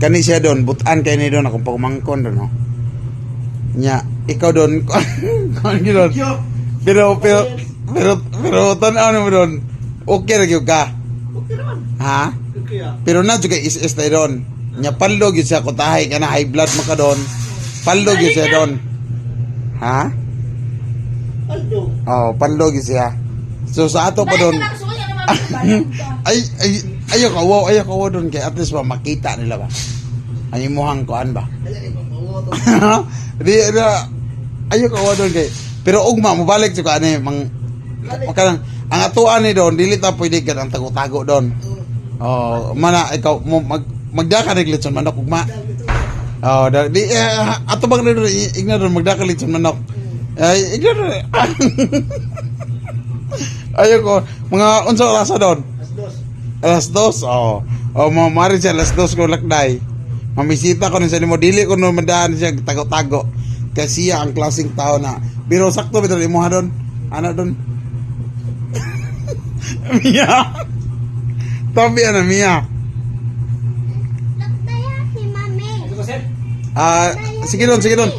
kani siya doon, butan kay ni doon akong pagmangkon doon, no. Nya, ikaw doon, kon doon. Pero tanaw mo doon. Okay ra gyud ka. Okay naman. Ha? Okay ah. Pero na juga is tayo doon. Nya paldo gyud siya kutahay ka na high blood mo ka doon. Paldo gyud siya doon. Ha? Aldo. Oh, paldo gyud siya. So sa ato pa doon. Ayaw kawo doon kay at least ba makita nila ba. Ay muhang kuan ba. Di ayaw kawo doon kay pero ugma mo balik sa kanay mang kanang ang atuan ni doon dili ta pwede ka ang tago-tago doon. Oh, mana ikaw mo magdaka ni litson manok ugma. Oh, di ato bang doon igna doon magdaka litson manok. Ay igna doon. Ayaw ko mga unsa oras doon? Alas 2. Oh. Oh, mari siya alas 2 ko lakday. Mamisita ko sa nimo dili ko no madaan siya tago-tago. Kasi siya ang klaseng tao na pero sakto bitaw imo ha doon. Ana doon. Mia. Tabi ana Mia. Lakdaya si Mami. Sige doon.